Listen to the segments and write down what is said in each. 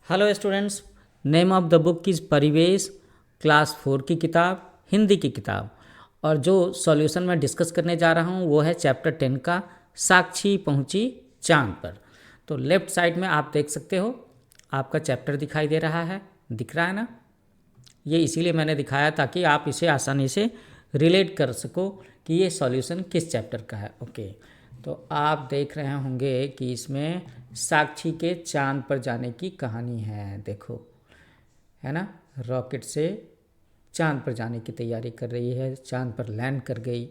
Hello students, name of the book is परिवेश, class 4 की किताब, हिंदी की किताब। और जो सॉल्यूशन मैं डिस्कस करने जा रहा हूँ वो है चैप्टर 10 का साक्षी पहुँची चांद पर। तो लेफ्ट साइड में आप देख सकते हो, आपका चैप्टर दिखाई दे रहा है, दिख रहा है ना। ये इसीलिए मैंने दिखाया ताकि आप इसे आसानी से रिलेट कर सको कि ये सॉल्यूशन किस चैप्टर का है। ओके, तो आप देख रहे होंगे कि इसमें साक्षी के चांद पर जाने की कहानी है। देखो, है ना, रॉकेट से चांद पर जाने की तैयारी कर रही है, चांद पर लैंड कर गई।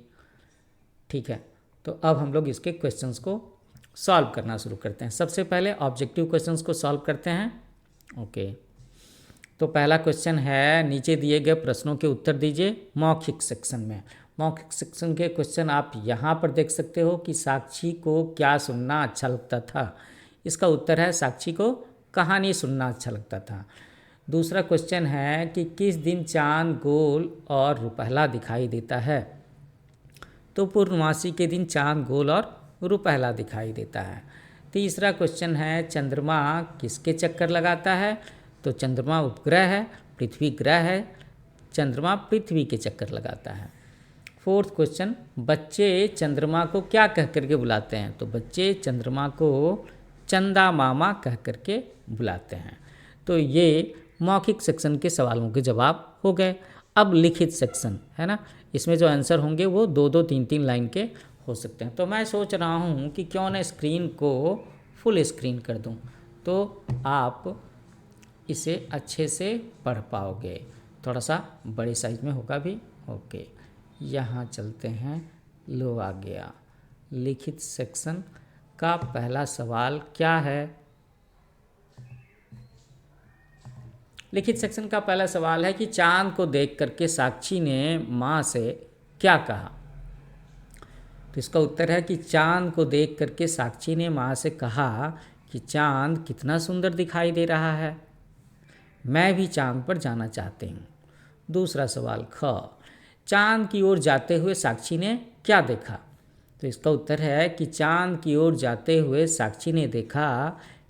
ठीक है, तो अब हम लोग इसके क्वेश्चंस को सॉल्व करना शुरू करते हैं। सबसे पहले ऑब्जेक्टिव क्वेश्चंस को सॉल्व करते हैं। ओके, तो पहला क्वेश्चन है, नीचे दिए गए प्रश्नों के उत्तर दीजिए मौखिक सेक्शन में। मौखिक सेक्शन के क्वेश्चन आप यहाँ पर देख सकते हो कि साक्षी को क्या सुनना अच्छा लगता था। इसका उत्तर है साक्षी को कहानी सुनना अच्छा लगता था। दूसरा क्वेश्चन है कि किस दिन चांद गोल और रुपहला दिखाई देता है। तो पूर्णमासी के दिन चांद गोल और रुपहला दिखाई देता है। तीसरा क्वेश्चन है, चंद्रमा किसके चक्कर लगाता है। तो चंद्रमा उपग्रह है, पृथ्वी ग्रह है, चंद्रमा पृथ्वी के चक्कर लगाता है। फोर्थ क्वेश्चन, बच्चे चंद्रमा को क्या कह करके बुलाते हैं। तो बच्चे चंद्रमा को चंदा मामा कह करके बुलाते हैं। तो ये मौखिक सेक्शन के सवालों के जवाब हो गए। अब लिखित सेक्शन है ना, इसमें जो आंसर होंगे वो 2-2, 3-3 लाइन के हो सकते हैं। तो मैं सोच रहा हूँ कि क्यों ना स्क्रीन को फुल स्क्रीन कर दूँ, तो आप इसे अच्छे से पढ़ पाओगे। थोड़ा सा बड़े साइज में होगा भी। ओके, यहाँ चलते हैं। लो आ गया। लिखित सेक्शन का पहला सवाल क्या है। लिखित सेक्शन का पहला सवाल है कि चांद को देख करके साक्षी ने माँ से क्या कहा। तो इसका उत्तर है कि चांद को देख करके साक्षी ने माँ से कहा कि चांद कितना सुंदर दिखाई दे रहा है, मैं भी चांद पर जाना चाहती हूँ। दूसरा सवाल ख, चांद की ओर जाते हुए साक्षी ने क्या देखा। तो इसका उत्तर है कि चांद की ओर जाते हुए साक्षी ने देखा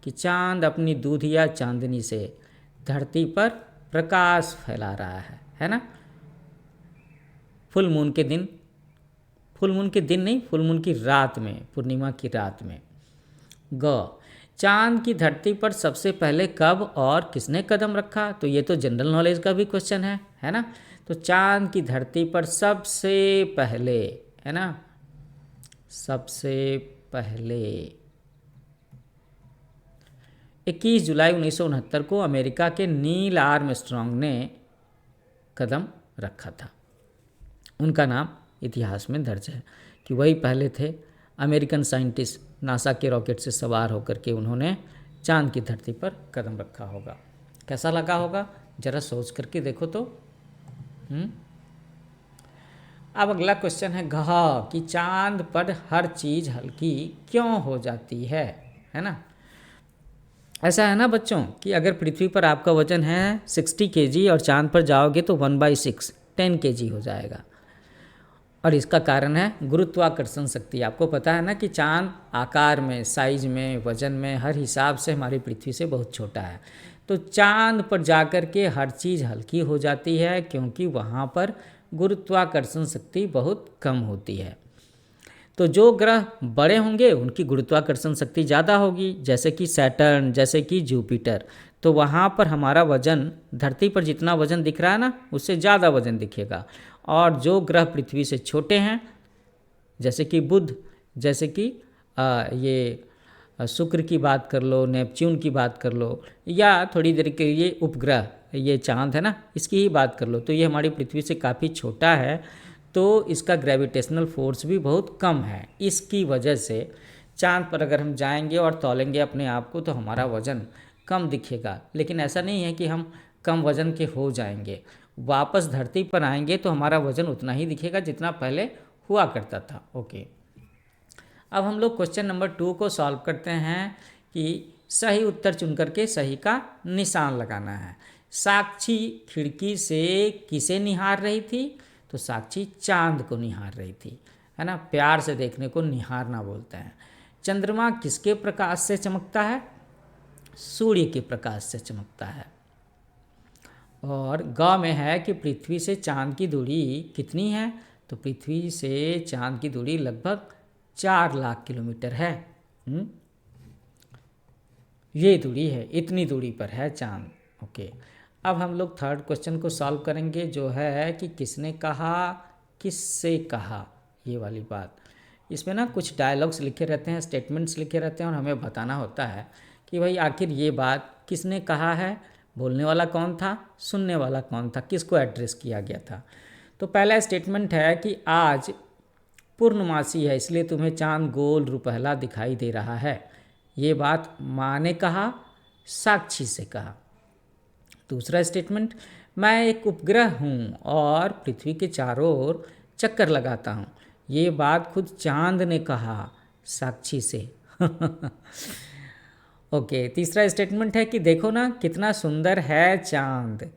कि चांद अपनी दूधिया चांदनी से धरती पर प्रकाश फैला रहा है ना। फुल मून के दिन, फुल मून के दिन नहीं, फुल मून की रात में, पूर्णिमा की रात में। ग, चांद की धरती पर सबसे पहले कब और किसने कदम रखा। तो ये तो जनरल नॉलेज का भी क्वेश्चन है ना। तो चांद की धरती पर सबसे पहले, है ना, सबसे पहले 21 जुलाई 1969 को अमेरिका के नील आर्मस्ट्रॉन्ग ने कदम रखा था। उनका नाम इतिहास में दर्ज है कि वही पहले थे अमेरिकन साइंटिस्ट, नासा के रॉकेट से सवार होकर के उन्होंने चांद की धरती पर कदम रखा होगा। कैसा लगा होगा, जरा सोच करके देखो तो। अब अगला क्वेश्चन है घ, कि चांद पर हर चीज़ हल्की क्यों हो जाती है ना। ऐसा है ना बच्चों कि अगर पृथ्वी पर आपका वजन है 60 kg और चांद पर जाओगे तो 1/6 10 kg हो जाएगा। और इसका कारण है गुरुत्वाकर्षण शक्ति। आपको पता है ना कि चांद आकार में, साइज में, वजन में, हर हिसाब से हमारी पृथ्वी से बहुत छोटा है। तो चांद पर जाकर के हर चीज़ हल्की हो जाती है क्योंकि वहाँ पर गुरुत्वाकर्षण शक्ति बहुत कम होती है। तो जो ग्रह बड़े होंगे उनकी गुरुत्वाकर्षण शक्ति ज़्यादा होगी, जैसे कि सैटर्न, जैसे कि जुपिटर। तो वहाँ पर हमारा वजन, धरती पर जितना वजन दिख रहा है ना, उससे ज़्यादा वजन दिखेगा। और जो ग्रह पृथ्वी से छोटे हैं, जैसे कि बुध, जैसे कि ये शुक्र की बात कर लो, नेपच्यून की बात कर लो, या थोड़ी देर के लिए उपग्रह ये चांद है ना, इसकी ही बात कर लो, तो ये हमारी पृथ्वी से काफ़ी छोटा है। तो इसका ग्रेविटेशनल फोर्स भी बहुत कम है। इसकी वजह से चांद पर अगर हम जाएंगे और तौलेंगे अपने आप को तो हमारा वज़न कम दिखेगा। लेकिन ऐसा नहीं है कि हम कम वज़न के हो जाएंगे, वापस धरती पर आएंगे तो हमारा वज़न उतना ही दिखेगा जितना पहले हुआ करता था। ओके, अब हम लोग क्वेश्चन नंबर 2 को सॉल्व करते हैं कि सही उत्तर चुन करके सही का निशान लगाना है। साक्षी खिड़की से किसे निहार रही थी। तो साक्षी चांद को निहार रही थी, है ना। प्यार से देखने को निहारना बोलते हैं। चंद्रमा किसके प्रकाश से चमकता है। सूर्य के प्रकाश से चमकता है। और ग में है कि पृथ्वी से चांद की दूरी कितनी है, तो पृथ्वी से चांद की दूरी लगभग 4 लाख किलोमीटर है। ये दूरी है, इतनी दूरी पर है चांद। ओके, अब हम लोग थर्ड क्वेश्चन को सॉल्व करेंगे, जो है कि किसने कहा, किससे कहा, ये वाली बात। इसमें ना कुछ डायलॉग्स लिखे रहते हैं, स्टेटमेंट्स लिखे रहते हैं, और हमें बताना होता है कि भाई आखिर ये बात किसने कहा है, बोलने वाला कौन था, सुनने वाला कौन था, किसको एड्रेस किया गया था। तो पहला स्टेटमेंट है कि आज पूर्णमासी है इसलिए तुम्हें चांद गोल रुपहला दिखाई दे रहा है। ये बात माँ ने कहा, साक्षी से कहा। दूसरा स्टेटमेंट, मैं एक उपग्रह हूँ और पृथ्वी के चारों ओर चक्कर लगाता हूँ। ये बात खुद चांद ने कहा, साक्षी से। ओके, तीसरा स्टेटमेंट है कि देखो ना कितना सुंदर है चांद,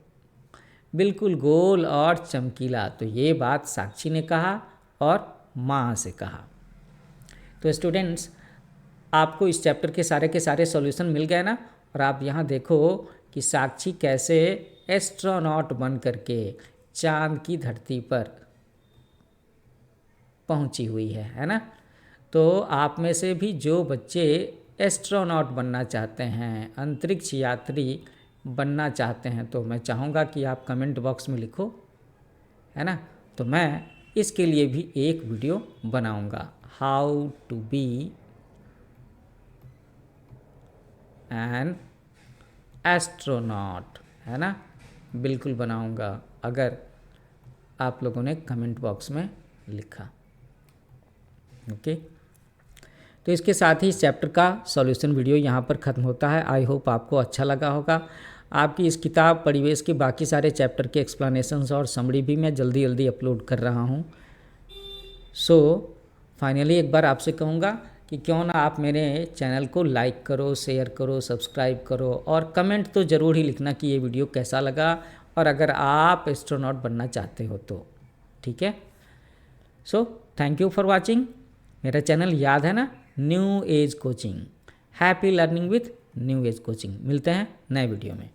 बिल्कुल गोल और चमकीला। तो ये बात साक्षी ने कहा और माँ से कहा। तो स्टूडेंट्स, आपको इस चैप्टर के सारे सॉल्यूशन मिल गए ना। और आप यहाँ देखो कि साक्षी कैसे एस्ट्रोनॉट बन करके चांद की धरती पर पहुँची हुई है ना। तो आप में से भी जो बच्चे एस्ट्रोनॉट बनना चाहते हैं, अंतरिक्ष यात्री बनना चाहते हैं, तो मैं चाहूँगा कि आप कमेंट बॉक्स में लिखो, है ना। तो मैं इसके लिए भी एक वीडियो बनाऊँगा, how to be an astronaut, है ना। बिल्कुल बनाऊँगा अगर आप लोगों ने कमेंट बॉक्स में लिखा। ओके, तो इसके साथ ही इस चैप्टर का सॉल्यूशन वीडियो यहाँ पर ख़त्म होता है। आई होप आपको अच्छा लगा होगा। आपकी इस किताब परिवेश के बाकी सारे चैप्टर के एक्सप्लेनेशंस और समरी भी मैं जल्दी जल्दी अपलोड कर रहा हूँ। सो फाइनली एक बार आपसे कहूँगा कि क्यों ना आप मेरे चैनल को लाइक करो, शेयर करो, सब्सक्राइब करो, और कमेंट तो ज़रूर ही लिखना कि ये वीडियो कैसा लगा, और अगर आप एस्ट्रोनॉट बनना चाहते हो तो। ठीक है, so thank you for watching. मेरा चैनल याद है ना, new age coaching. Happy learning with new age coaching. मिलते हैं नए वीडियो में।